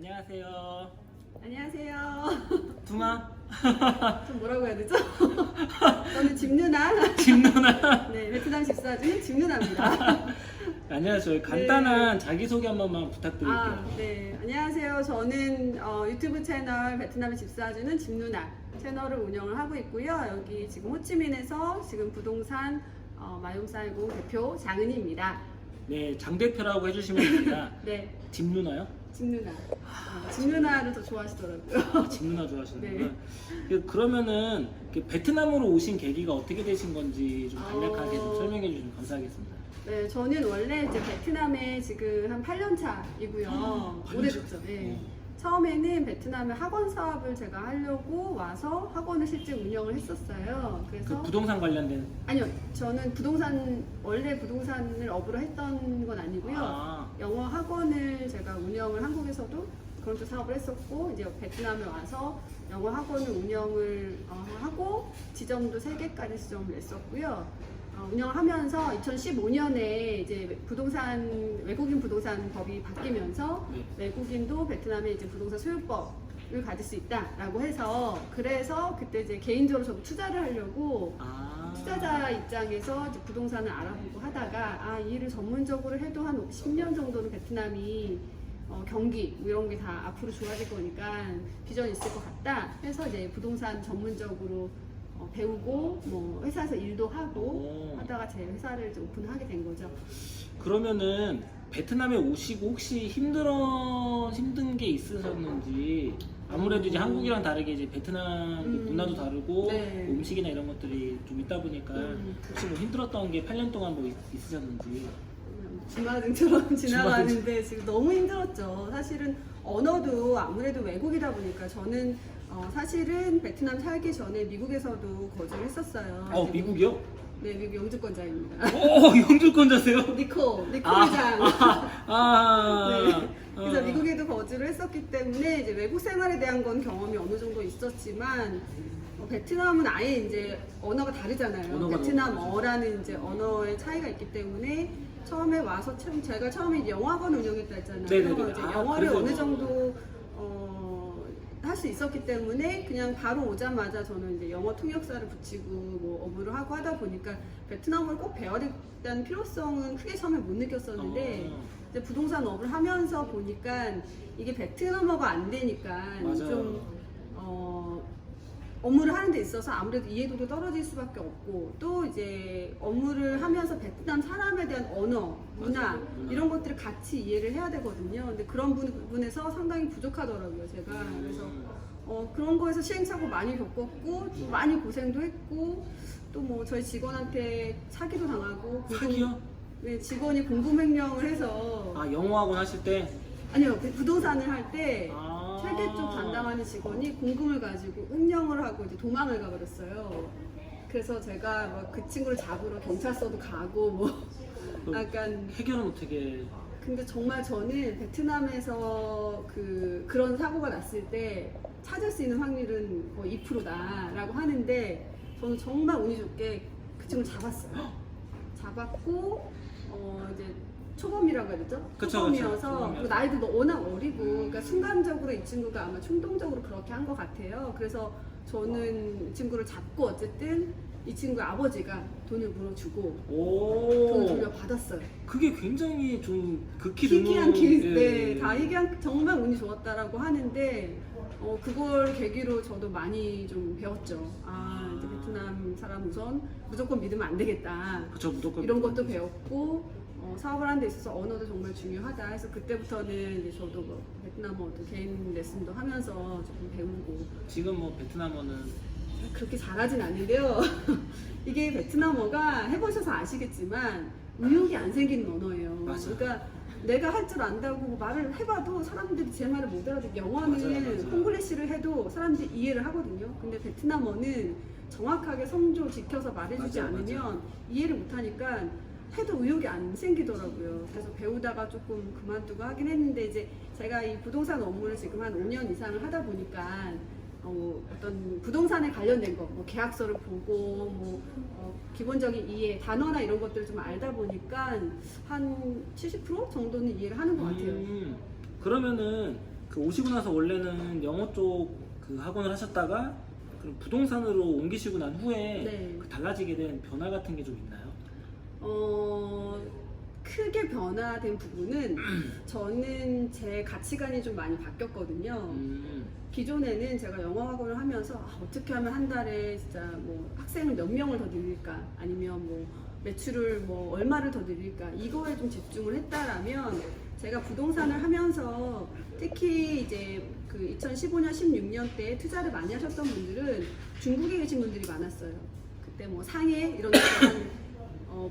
안녕하세요. 안녕하세요. 두마. 좀 뭐라고 해야 되죠? 저는 집누나. 집누나. 네, 베트남 집사 중인 집누나입니다. 안녕하세요. 간단한 자기소개 한 번만 부탁드릴게요. 네. 안녕하세요. 저는 유튜브 채널 베트남의 집사주는 집누나 채널을 운영을 하고 있고요. 여기 지금 호치민에서 지금 부동산 마용사이공 대표 장은희입니다. 네, 장 대표라고 해주시면 됩니다. 네, 집누나요? 집누나. 집누나를 더 좋아하시더라고요. 집누나 좋아하시는구나. 네. 그러면은 베트남으로 오신 계기가 어떻게 되신 건지 좀 간략하게 좀 어. 설명해 주시면 감사하겠습니다. 네, 저는 원래 이제 베트남에 지금 한 8년 차이고요. 8년 오래됐죠. 네. 처음에는 베트남에 학원 사업을 제가 하려고 와서 학원을 실제 운영을 했었어요. 그래서 그 부동산 관련된. 아니요, 저는 원래 부동산을 업으로 했던 건 아니고요. 영어 학원을 제가 운영을 한국에서도 그런 쪽 사업을 했었고, 이제 베트남에 와서 영어 학원을 운영을 하고 지점도 3개까지 지점을 냈었고요. 운영을 하면서 2015년에 이제 외국인 부동산 법이 바뀌면서 네. 외국인도 베트남에 이제 부동산 소유법을 가질 수 있다라고 해서, 그래서 그때 이제 개인적으로 저도 투자를 하려고 투자자 입장에서 이제 부동산을 알아보고 하다가 이 일을 전문적으로 해도 한 10년 정도는 베트남이 경기 뭐 이런 게 다 앞으로 좋아질 거니까 비전이 있을 것 같다 해서 이제 부동산 전문적으로 배우고 뭐 회사에서 일도 하고 하다가 제 회사를 이제 오픈하게 된 거죠. 그러면은 베트남에 오시고 혹시 힘든 게 있으셨는지. 아무래도 이제 한국이랑 다르게 이제 베트남 문화도 다르고 네. 음식이나 이런 것들이 좀 있다 보니까 혹시 뭐 힘들었던 게 8년 동안 뭐 있으셨는지. 주마등처럼 지나가는데 지금 너무 힘들었죠. 사실은 언어도 아무래도 외국이다 보니까 저는 사실은 베트남 살기 전에 미국에서도 거주를 했었어요. 미국이요? 네, 미국 영주권자입니다. 오, 영주권자세요? 니코 회장. 네. 그래서 미국에도 거주를 했었기 때문에 이제 외국 생활에 대한 건 경험이 어느 정도 있었지만 베트남은 아예 이제 언어가 다르잖아요. 베트남어라는 이제 언어의 차이가 있기 때문에 처음에 와서 제가 처음에 이제 영어학원 운영했다 했잖아요. 네네네. 이제 영어를 그래서 어느 정도 할 수 있었기 때문에 그냥 바로 오자마자 저는 이제 영어 통역사를 붙이고 뭐 업무를 하고 하다 보니까 베트남어를 꼭 배워야 된다는 필요성은 크게 처음에 못 느꼈었는데 이제 부동산 업을 하면서 보니까 이게 베트남어가 안 되니까 좀 업무를 하는 데 있어서 아무래도 이해도도 떨어질 수밖에 없고, 또 이제 업무를 하면서 베트남 사람에 대한 언어, 문화 이런 것들을 같이 이해를 해야 되거든요. 근데 그런 부분에서 상당히 부족하더라고요, 제가. 그래서 그런 거에서 시행착오 많이 겪었고, 또 많이 고생도 했고, 또 뭐 저희 직원한테 사기도 당하고. 사기요? 네, 직원이 공금횡령을 해서. 영어학원 하실 때? 아니요, 부동산을 할 때 세계 쪽 담당하는 직원이 공금을 가지고 횡령을 하고 이제 도망을 가버렸어요. 그래서 제가 막 그 친구를 잡으러 경찰서도 가고 뭐 약간. 해결은 어떻게? 근데 정말 저는 베트남에서 그런 사고가 났을 때 찾을 수 있는 확률은 거의 2%다라고 하는데, 저는 정말 운이 좋게 그 친구를 잡았어요. 잡았고 이제 초범이라고 해야 되죠? 초범이어서 그리고 나이도 워낙 어리고, 그러니까 순간적으로 이 친구가 아마 충동적으로 그렇게 한 것 같아요. 그래서 저는 이 친구를 잡고 어쨌든 이 친구의 아버지가 돈을 물어주고 돈을 돌려받았어요. 그게 굉장히 좀 극히 희귀한 케이스, 예. 다 희귀한, 정말 운이 좋았다라고 하는데 그걸 계기로 저도 많이 좀 배웠죠. 이제 베트남 사람 우선 무조건 믿으면 안 되겠다. 그쵸, 무조건 이런 것도 배웠고, 사업을 하는 데 있어서 언어도 정말 중요하다 해서 그때부터는 이제 저도 뭐 베트남어도 개인 레슨도 하면서 조금 배우고. 지금 뭐 베트남어는 그렇게 잘하진 않는데요. 이게 베트남어가 해보셔서 아시겠지만 의욕이 안 생기는 언어예요. 맞아요. 그러니까 내가 할 줄 안다고 말을 해봐도 사람들이 제 말을 못 알아듣고, 영어는 콩글리시를 해도 사람들이 이해를 하거든요. 근데 베트남어는 정확하게 성조 지켜서 말해주지 않으면 이해를 못하니까 해도 의욕이 안 생기더라고요. 그래서 배우다가 조금 그만두고 하긴 했는데, 이제 제가 이 부동산 업무를 지금 한 5년 이상을 하다 보니까 어떤 부동산에 관련된 거, 뭐 계약서를 보고 뭐 기본적인 이해, 단어나 이런 것들을 좀 알다 보니까 한 70% 정도는 이해를 하는 것 같아요. 그러면은 그 오시고 나서 원래는 영어 쪽 그 학원을 하셨다가 그럼 부동산으로 옮기시고 난 후에 네. 그 달라지게 된 변화 같은 게 좀 있나요? 크게 변화된 부분은 저는 제 가치관이 좀 많이 바뀌었거든요. 기존에는 제가 영어 학원을 하면서 어떻게 하면 한 달에 진짜 뭐 학생을 몇 명을 더 늘릴까 아니면 뭐 매출을 뭐 얼마를 더 늘릴까 이거에 좀 집중을 했다라면 제가 부동산을 하면서 특히 이제 그 2015년 16년 때 투자를 많이 하셨던 분들은 중국에 계신 분들이 많았어요. 그때 뭐 상해 이런 데서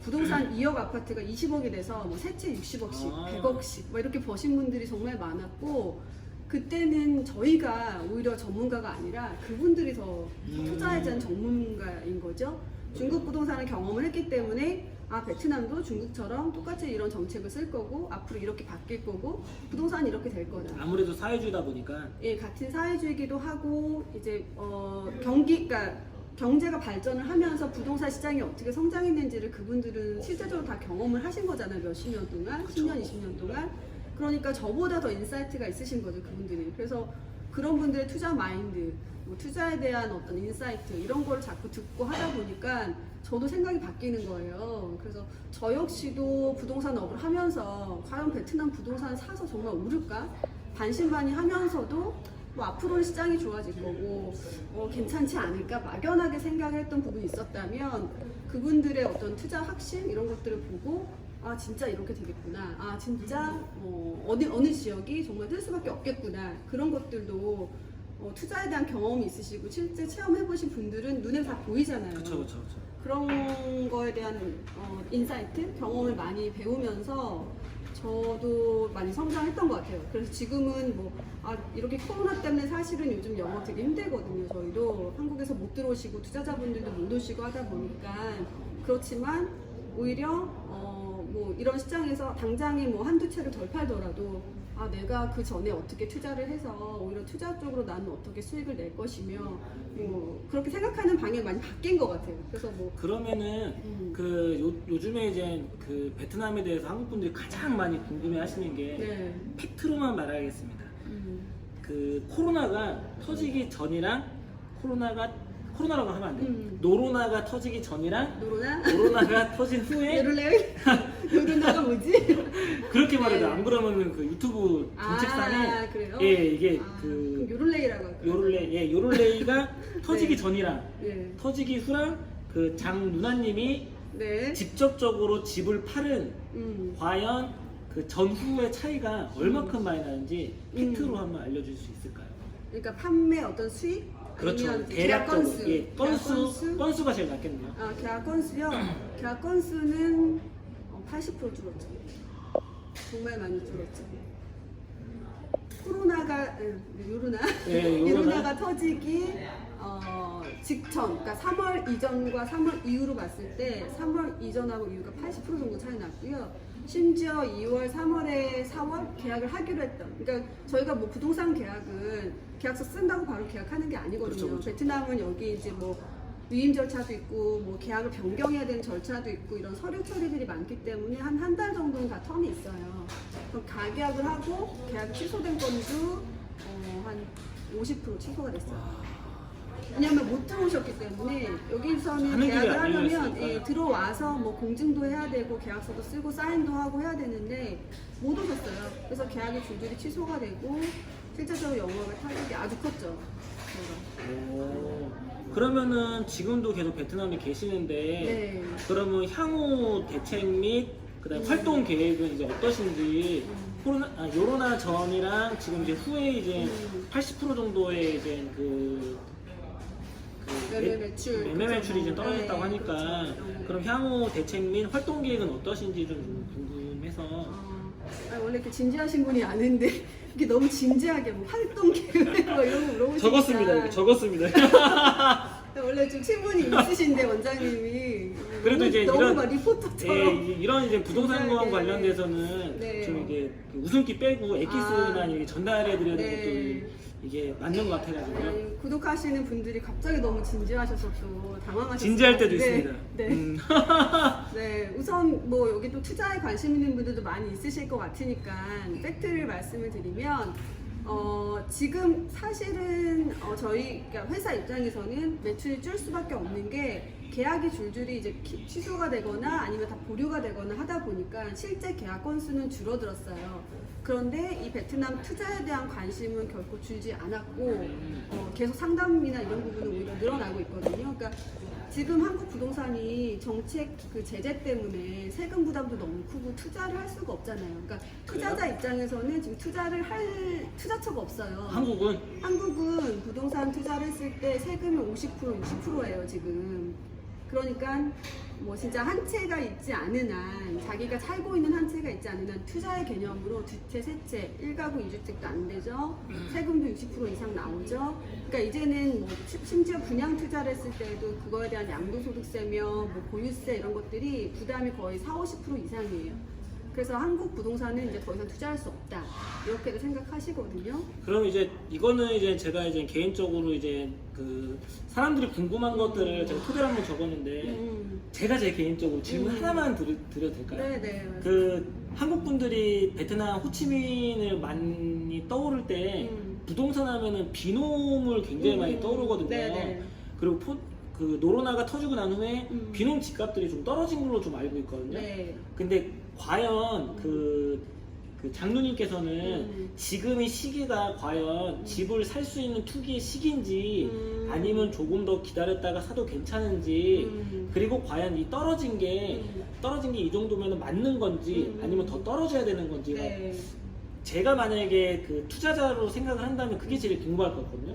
부동산 2억 아파트가 20억이 돼서 뭐 세채 60억씩, 100억씩 뭐 이렇게 버신 분들이 정말 많았고 그때는 저희가 오히려 전문가가 아니라 그분들이 더 투자에 대한 전문가인 거죠. 중국 부동산을 경험을 했기 때문에 베트남도 중국처럼 똑같이 이런 정책을 쓸 거고 앞으로 이렇게 바뀔 거고 부동산이 이렇게 될 거다. 아무래도 사회주의다 보니까 예, 같은 사회주의이기도 하고 이제 그러니까 경제가 발전을 하면서 부동산 시장이 어떻게 성장했는지를 그분들은 실제적으로 다 경험을 하신 거잖아요. 몇십 년 동안, 그쵸. 10년, 20년 동안. 그러니까 저보다 더 인사이트가 있으신 거죠, 그분들이. 그래서 그런 분들의 투자 마인드, 뭐 투자에 대한 어떤 인사이트 이런 걸 자꾸 듣고 하다 보니까 저도 생각이 바뀌는 거예요. 그래서 저 역시도 부동산 업을 하면서 과연 베트남 부동산 사서 정말 오를까? 반신반의하면서도 뭐 앞으로는 시장이 좋아질 거고 괜찮지 않을까 막연하게 생각을 했던 부분이 있었다면 그분들의 어떤 투자 확신 이런 것들을 보고 진짜 이렇게 되겠구나 진짜 어느 지역이 정말 뜰 수밖에 없겠구나 그런 것들도 투자에 대한 경험이 있으시고 실제 체험해보신 분들은 눈에 다 보이잖아요. 그쵸. 그런 거에 대한 인사이트, 경험을 많이 배우면서 저도 많이 성장했던 것 같아요. 그래서 지금은 이렇게 코로나 때문에 사실은 요즘 영업 되게 힘들거든요. 저희도 한국에서 못 들어오시고 투자자분들도 못 오시고 하다 보니까 그렇지만 오히려 뭐 이런 시장에서 당장에 뭐 한두 채를 덜 팔더라도 내가 그 전에 어떻게 투자를 해서 오히려 투자 쪽으로 나는 어떻게 수익을 낼 것이며 그렇게 생각하는 방향이 많이 바뀐 것 같아요. 그래서 그러면은 요즘에 이제 그 베트남에 대해서 한국 분들이 가장 많이 궁금해하시는 게 네. 팩트로만 말하겠습니다. 그 코로나가 터지기 전이랑 코로나라고 하면 안 돼요. 노로나가 터지기 전이랑 노로나가 터진 후에 요르나가 뭐지? 그렇게 말해도 네. 안 그러면은 그 유튜브 정책상에 그래요? 이게 그럼 요를레이라고 할까요? 요롤레이가 터지기 네. 전이랑 네. 터지기 후랑 그 장 누나님이 네. 직접적으로 집을 팔은 과연 그 전후의 차이가 얼마큼 많이 나는지 팩트로 한번 알려줄 수 있을까요? 그러니까 판매 어떤 수익? 그렇죠. 아니면 대략적으로 계약 건수? 건수가 제일 낮겠네요. 계약 건수요? 계약 건수는 80% 줄었죠. 정말 많이 줄었죠. 코로나가 요로나가 터지기 직전, 그러니까 3월 이전과 3월 이후로 봤을 때 3월 이전하고 이후가 80% 정도 차이 났고요. 심지어 2월, 3월에 4월 계약을 하기로 했던. 그러니까 저희가 뭐 부동산 계약은 계약서 쓴다고 바로 계약하는 게 아니거든요. 그렇죠. 베트남은 여기 이제 뭐 위임 절차도 있고 뭐 계약을 변경해야 되는 절차도 있고 이런 서류 처리들이 많기 때문에 한 달 정도는 다 텀이 있어요. 그럼 가계약을 하고 계약 취소된 건도 한 50% 취소가 됐어요. 왜냐하면 못 들어오셨기 때문에 여기서는 하는 길이 계약을 안 하려면 열렸으니까. 들어와서 뭐 공증도 해야 되고 계약서도 쓰고 사인도 하고 해야 되는데 못 오셨어요. 그래서 계약이 줄줄이 취소가 되고 실제적으로 영업의 타격이 아주 컸죠. 그러면은 지금도 계속 베트남에 계시는데 네. 그러면 향후 대책 및 그다음 활동 계획은 이제 어떠신지 요로나 전이랑 지금 이제 후에 이제 80% 정도의 이제 매매 매출이 이제 떨어졌다고 하니까 그렇죠. 그럼 향후 대책 및 활동 계획은 어떠신지 좀 궁금해서 원래 이렇게 진지하신 분이 아는데 이게 너무 진지하게 뭐 활동 계획 뭐 이런 거 물어보시니까 적었습니다. 원래 좀 친분이 있으신데 원장님이 그래도 이제 너무 이런 막 리포터처럼 이런 이제 부동산 진지하게. 공원 관련돼서는 네. 좀 이게 웃음기 빼고 엑기스만 이렇게 전달해드려야 되는 네. 것도 이게 맞는 것 같아가지고요. 구독하시는 분들이 갑자기 너무 진지하셔서 또 당황하셨어요. 진지할 때도 네. 있습니다. 네. 네, 우선 뭐 여기 또 투자에 관심 있는 분들도 많이 있으실 것 같으니까 팩트를 말씀을 드리면 지금 사실은 저희 그러니까 회사 입장에서는 매출이 줄 수밖에 없는 게 계약이 줄줄이 이제 취소가 되거나 아니면 다 보류가 되거나 하다 보니까 실제 계약 건수는 줄어들었어요. 그런데 이 베트남 투자에 대한 관심은 결코 줄지 않았고 계속 상담이나 이런 부분은 오히려 늘어나고 있거든요. 그러니까 지금 한국 부동산이 정책 그 제재 때문에 세금 부담도 너무 크고 투자를 할 수가 없잖아요. 그러니까 투자자 입장에서는 지금 투자를 할 투자처가 없어요. 한국은 부동산 투자를 했을 때 세금이 50%, 60%예요 지금. 그러니까 뭐 진짜 한 채가 있지 않은 한 자기가 살고 있는 한 채가 있지 않은 한 투자의 개념으로 두 채, 세 채, 1가구 2주택도 안 되죠. 세금도 60% 이상 나오죠. 그러니까 이제는 뭐 심지어 분양 투자를 했을 때도 그거에 대한 양도소득세며 뭐 보유세 이런 것들이 부담이 거의 40~50% 이상이에요. 그래서 한국 부동산은 이제 더 이상 투자할 수 없다 이렇게도 생각하시거든요. 그럼 이제 이거는 이제 제가 이제 개인적으로 이제 그 사람들이 궁금한 것들을 제가 토대로 한번 적었는데 제가 제 개인적으로 질문 하나만 드려도 될까요? 네네. 그 한국 분들이 베트남 호치민을 많이 떠오를 때 부동산 하면은 비놈을 굉장히 많이 떠오르거든요. 네네. 그리고 그 노로나가 터지고 난 후에 비놈 집값들이 좀 떨어진 걸로 좀 알고 있거든요. 네. 근데 과연 그 장로님께서는 지금 이 시기가 과연 집을 살 수 있는 투기의 시기인지 아니면 조금 더 기다렸다가 사도 괜찮은지 그리고 과연 이 떨어진 게 이 정도면 맞는 건지 아니면 더 떨어져야 되는 건지 네. 제가 만약에 그 투자자로 생각을 한다면 그게 제일 궁금할 것 같거든요.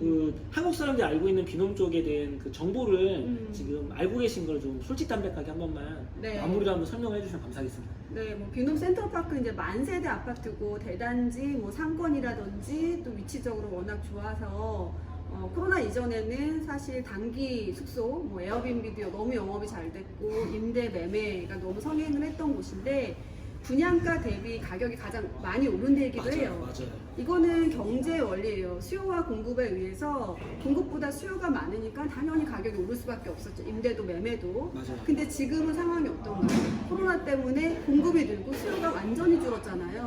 그 한국 사람들이 알고 있는 비놈 쪽에 대한 그 정보를 지금 알고 계신 걸 좀 솔직담백하게 한 번만 네. 마무리로 한번 설명해 주시면 감사하겠습니다. 네, 뭐 비놈 센트럴파크 이제 만세대 아파트고 대단지, 뭐 상권이라든지 또 위치적으로 워낙 좋아서 코로나 이전에는 사실 단기 숙소, 뭐 에어비앤비도 너무 영업이 잘 됐고 임대 매매가 너무 성행을 했던 곳인데 분양가 대비 가격이 가장 많이 오른 데이기도 해요. 맞아요. 이거는 경제의 원리예요. 수요와 공급에 의해서 공급보다 수요가 많으니까 당연히 가격이 오를 수밖에 없었죠. 임대도 매매도. 맞아요. 근데 지금은 상황이 어떤가요? 코로나 때문에 공급이 늘고 수요가 완전히 줄었잖아요.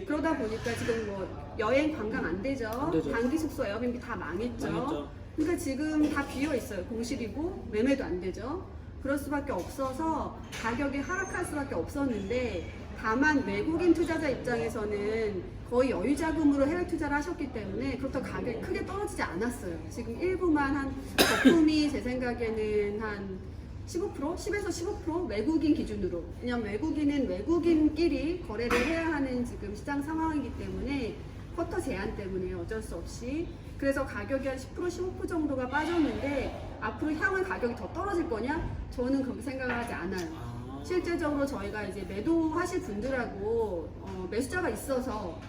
그러다 보니까 지금 뭐 여행 관광 안 되죠. 안 되죠. 단기 숙소 에어비앤비 다 망했죠. 망했죠. 그러니까 지금 다 비어 있어요. 공실이고 매매도 안 되죠. 그럴 수밖에 없어서 가격이 하락할 수밖에 없었는데 다만 외국인 투자자 입장에서는 거의 여유 자금으로 해외 투자를 하셨기 때문에 그렇다고 가격이 크게 떨어지지 않았어요. 지금 일부만 한 거품이 제 생각에는 한 15%? 10에서 15% 외국인 기준으로. 왜냐면 외국인은 외국인끼리 거래를 해야 하는 지금 시장 상황이기 때문에 쿼터 제한 때문에 어쩔 수 없이. 그래서 가격이 한 10%, 15% 정도가 빠졌는데 앞으로 향후 가격이 더 떨어질 거냐? 저는 그렇게 생각을 하지 않아요. 실제적으로 저희가 이제 매도하실 분들하고 매수자가 있어서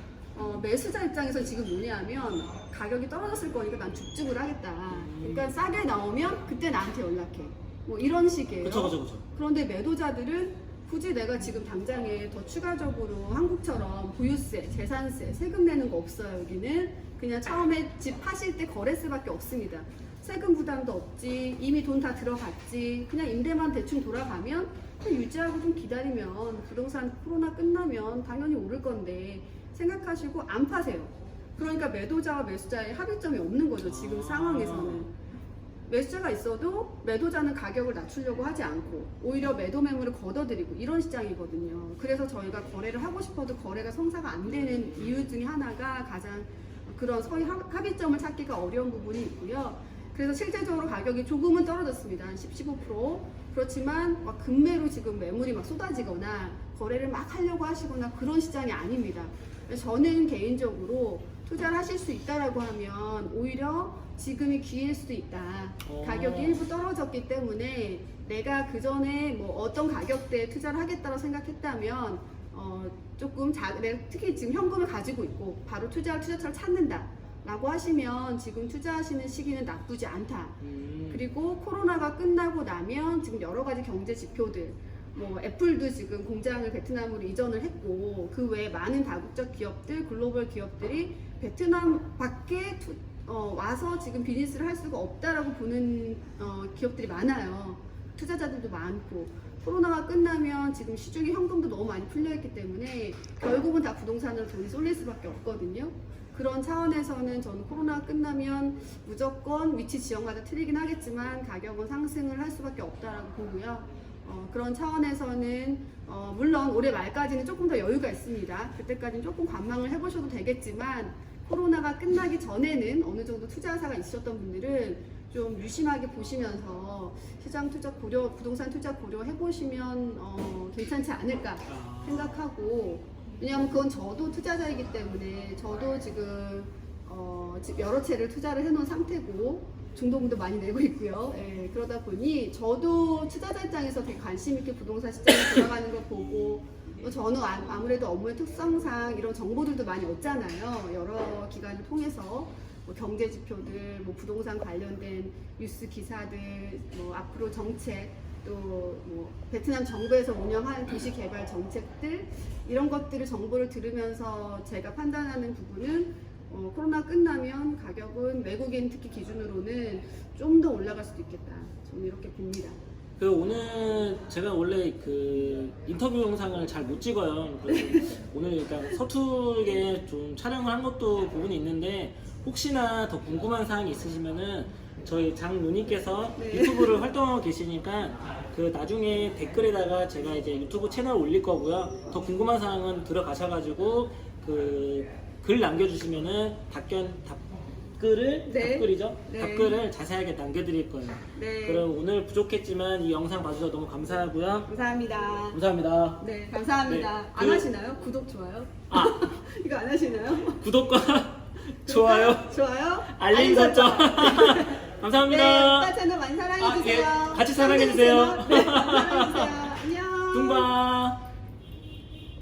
매수자 입장에서 지금 뭐냐면 가격이 떨어졌을 거니까 난 죽죽을 하겠다. 그러니까 싸게 나오면 그때 나한테 연락해. 뭐 이런 식이에요. 그쵸. 그런데 매도자들은 굳이 내가 지금 당장에 더 추가적으로 한국처럼 보유세, 재산세, 세금 내는 거 없어요. 여기는 그냥 처음에 집 파실 때 거래세밖에 없습니다. 세금 부담도 없지, 이미 돈 다 들어갔지, 그냥 임대만 대충 돌아가면 유지하고 좀 기다리면 부동산 코로나 끝나면 당연히 오를 건데 생각하시고 안 파세요. 그러니까 매도자와 매수자의 합의점이 없는 거죠. 지금 상황에서는. 매수자가 있어도 매도자는 가격을 낮추려고 하지 않고 오히려 매도 매물을 걷어들이고 이런 시장이거든요. 그래서 저희가 거래를 하고 싶어도 거래가 성사가 안 되는 이유 중에 하나가 가장 그런 서로 합의점을 찾기가 어려운 부분이 있고요. 그래서 실제적으로 가격이 조금은 떨어졌습니다. 한 10, 15%. 그렇지만 막 급매로 지금 매물이 막 쏟아지거나 거래를 막 하려고 하시거나 그런 시장이 아닙니다. 저는 개인적으로 투자를 하실 수 있다라고 하면 오히려 지금이 기회일 수도 있다. 가격이 일부 떨어졌기 때문에 내가 그 전에 뭐 어떤 가격대에 투자를 하겠다고 생각했다면 조금 특히 지금 현금을 가지고 있고 바로 투자처를 찾는다. 라고 하시면 지금 투자하시는 시기는 나쁘지 않다. 그리고 코로나가 끝나고 나면 지금 여러 가지 경제 지표들, 뭐 애플도 지금 공장을 베트남으로 이전을 했고 그 외에 많은 다국적 기업들, 글로벌 기업들이 베트남 밖에 와서 지금 비즈니스를 할 수가 없다라고 보는 기업들이 많아요. 투자자들도 많고 코로나가 끝나면 지금 시중에 현금도 너무 많이 풀려있기 때문에 결국은 다 부동산으로 돈이 쏠릴 수밖에 없거든요. 그런 차원에서는 저는 코로나가 끝나면 무조건 위치 지역마다 틀리긴 하겠지만 가격은 상승을 할 수밖에 없다라고 보고요. 그런 차원에서는 물론 올해 말까지는 조금 더 여유가 있습니다. 그때까지는 조금 관망을 해보셔도 되겠지만 코로나가 끝나기 전에는 어느 정도 투자사가 있으셨던 분들은 좀 유심하게 보시면서 시장 투자 고려, 부동산 투자 고려 해보시면 괜찮지 않을까 생각하고, 왜냐하면 그건 저도 투자자이기 때문에 저도 지금 여러 채를 투자를 해놓은 상태고 중도금도 많이 내고 있고요. 예, 그러다 보니 저도 투자자 입장에서 되게 관심 있게 부동산 시장에 돌아가는 걸 보고, 저는 아무래도 업무의 특성상 이런 정보들도 많이 얻잖아요. 여러 기관을 통해서 뭐 경제 지표들, 뭐 부동산 관련된 뉴스 기사들, 뭐 앞으로 정책, 또 뭐 베트남 정부에서 운영하는 도시 개발 정책들, 이런 것들을 정보를 들으면서 제가 판단하는 부분은 코로나 끝나면 가격은 외국인 특히 기준으로는 좀 더 올라갈 수도 있겠다. 저는 이렇게 봅니다. 오늘 제가 원래 그 인터뷰 영상을 잘 못 찍어요. 그래서 오늘 일단 서툴게 좀 촬영을 한 것도 부분이 있는데, 혹시나 더 궁금한 사항이 있으시면은 저희 장 누님께서 네. 유튜브를 활동하고 계시니까 그 나중에 댓글에다가 제가 이제 유튜브 채널 올릴 거고요. 더 궁금한 사항은 들어가셔가지고 그 글 남겨주시면은 답글을 네. 답글이죠? 네. 답글을 자세하게 남겨드릴 거예요. 네. 그럼 오늘 부족했지만 이 영상 봐주셔서 너무 감사하고요. 감사합니다. 감사합니다. 네, 감사합니다. 네, 안 하시나요? 구독, 좋아요? 아, 이거 안 하시나요? 구독과 좋아요, 좋아요? 알림 설정. 네, 감사합니다. 오빠 채널 많이 사랑해주세요. 아, 예. 같이 사랑해주세요. 네, 사랑해주세요. 안녕. 둥바.